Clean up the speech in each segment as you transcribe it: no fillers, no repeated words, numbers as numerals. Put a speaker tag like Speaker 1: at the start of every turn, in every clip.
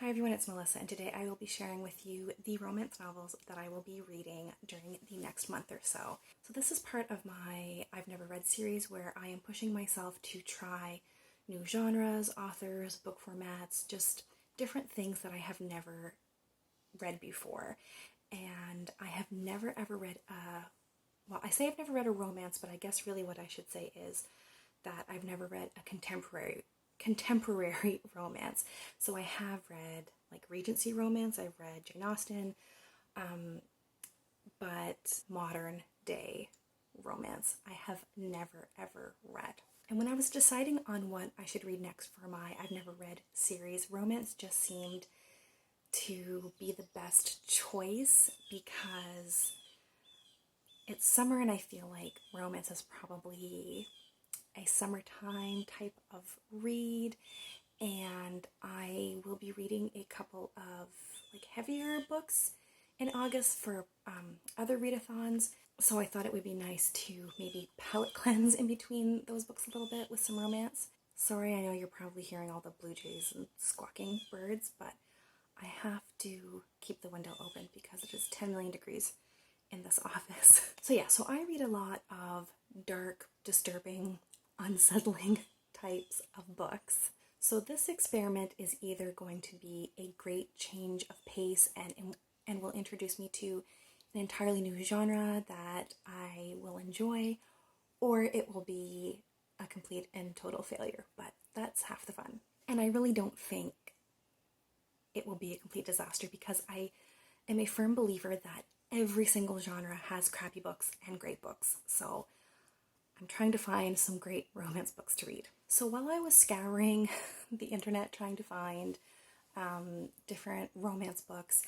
Speaker 1: Hi everyone, it's Melissa, and today I will be sharing with you the romance novels that I will be reading during the next month or so. So this is part of my I've Never Read series where I am pushing myself to try new genres, authors, book formats, just different things that I have never read before. And I have never ever read I say I've never read a romance, but I guess really what I should say is that I've never read a contemporary romance. So I have read like Regency romance, I've read Jane Austen, but modern day romance I have never ever read. And when I was deciding on what I should read next for my I've Never Read series, romance just seemed to be the best choice because it's summer and I feel like romance is probably a summertime type of read, and I will be reading a couple of like heavier books in August for other readathons. So I thought it would be nice to maybe palate cleanse in between those books a little bit with some romance. Sorry, I know you're probably hearing all the blue jays and squawking birds, but I have to keep the window open because it is 10 million degrees in this office. So I read a lot of dark, disturbing, unsettling types of books. So this experiment is either going to be a great change of pace and will introduce me to an entirely new genre that I will enjoy, or it will be a complete and total failure, but that's half the fun. And I really don't think it will be a complete disaster because I am a firm believer that every single genre has crappy books and great books. So I'm trying to find some great romance books to read. So while I was scouring the internet trying to find different romance books,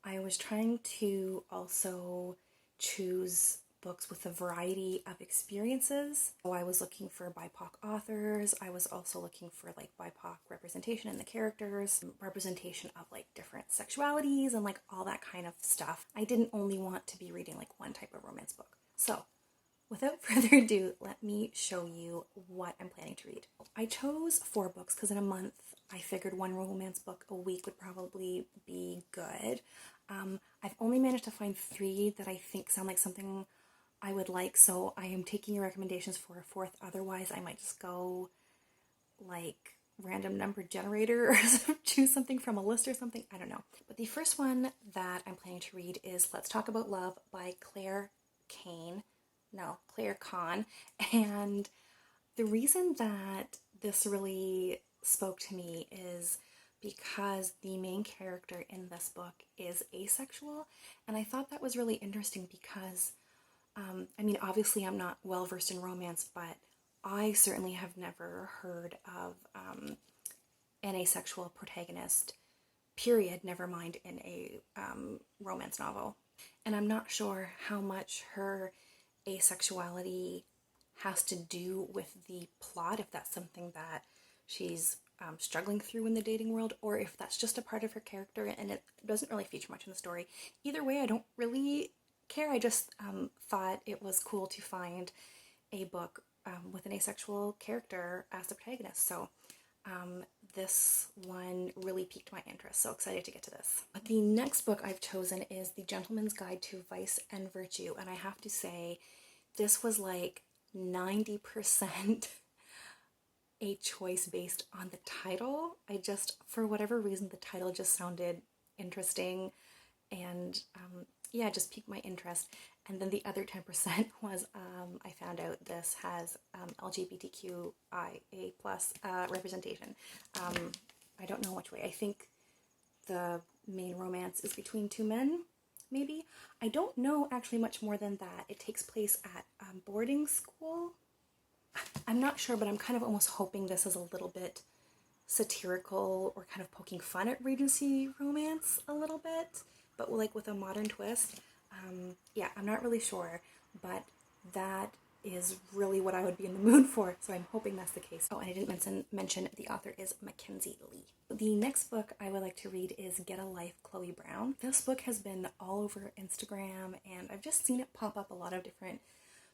Speaker 1: I was trying to also choose books with a variety of experiences. So I was looking for BIPOC authors. I was also looking for like BIPOC representation in the characters, representation of like different sexualities and like all that kind of stuff. I didn't only want to be reading like one type of romance book. So without further ado, let me show you what I'm planning to read. I chose 4 books because in a month I figured one romance book a week would probably be good. I've only managed to find 3 that I think sound like something I would like, so I am taking your recommendations for a 4th. Otherwise, I might just go like random number generator or choose something from a list or something. I don't know. But the first one that I'm planning to read is Let's Talk About Love by Claire Kann. And the reason that this really spoke to me is because the main character in this book is asexual, and I thought that was really interesting because obviously I'm not well versed in romance, but I certainly have never heard of an asexual protagonist, period, never mind in a romance novel. And I'm not sure how much her asexuality has to do with the plot, if that's something that she's struggling through in the dating world, or if that's just a part of her character and it doesn't really feature much in the story. Either way, I don't really care. I just thought it was cool to find a book with an asexual character as the protagonist. So this one really piqued my interest. So excited to get to this. But the next book I've chosen is The Gentleman's Guide to Vice and Virtue, and I have to say this was like 90% a choice based on the title. For whatever reason, the title just sounded interesting and it just piqued my interest. And then the other 10% was I found out this has LGBTQIA plus representation. I don't know which way. I think the main romance is between 2 men, maybe. I don't know actually much more than that. It takes place at boarding school. I'm not sure, but I'm kind of almost hoping this is a little bit satirical or kind of poking fun at Regency romance a little bit, but like with a modern twist. I'm not really sure, but that is really what I would be in the mood for, so I'm hoping that's the case. Oh, and I didn't mention the author is Mackenzi. The next book I would like to read is Get a Life, Chloe Brown. This book has been all over Instagram, and I've just seen it pop up a lot of different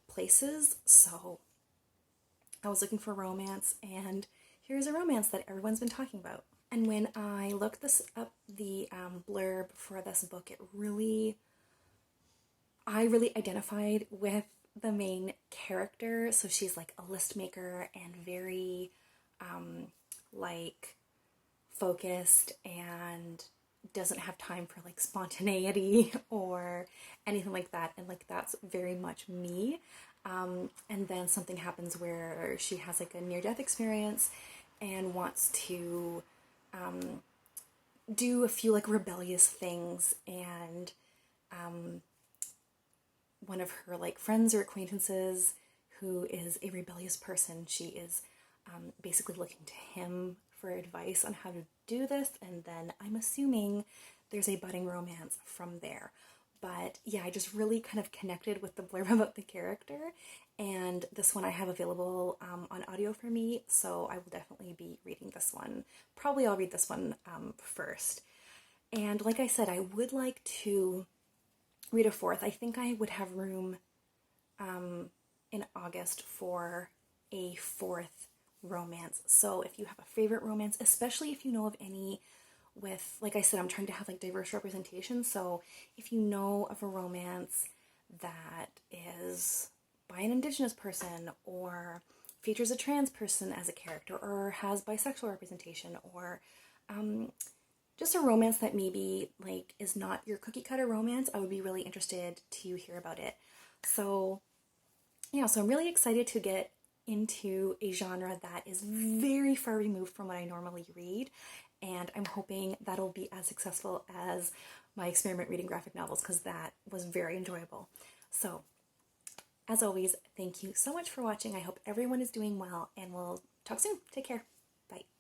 Speaker 1: places, so I was looking for romance, and here's a romance that everyone's been talking about. And when I looked this up, the blurb for this book, I really identified with the main character. So she's like a list maker and very like focused and doesn't have time for like spontaneity or anything like that. And like that's very much me. And then something happens where she has like a near death experience and wants to do a few like rebellious things. And one of her like friends or acquaintances who is a rebellious person, she is basically looking to him for advice on how to do this, and then I'm assuming there's a budding romance from there. But yeah, I just really kind of connected with the blurb about the character, and this one I have available on audio for me, so I will definitely be reading this one. Probably I'll read this one first. And like I said, I would like to read a fourth. I think I would have room in August for a fourth romance. So if you have a favorite romance, especially if you know of any with, like I said, I'm trying to have like diverse representation. So if you know of a romance that is by an Indigenous person or features a trans person as a character or has bisexual representation or just a romance that maybe like is not your cookie cutter romance, I would be really interested to hear about it. So yeah, so I'm really excited to get into a genre that is very far removed from what I normally read, and I'm hoping that'll be as successful as my experiment reading graphic novels, because that was very enjoyable. So as always, thank you so much for watching. I hope everyone is doing well, and we'll talk soon. Take care. Bye.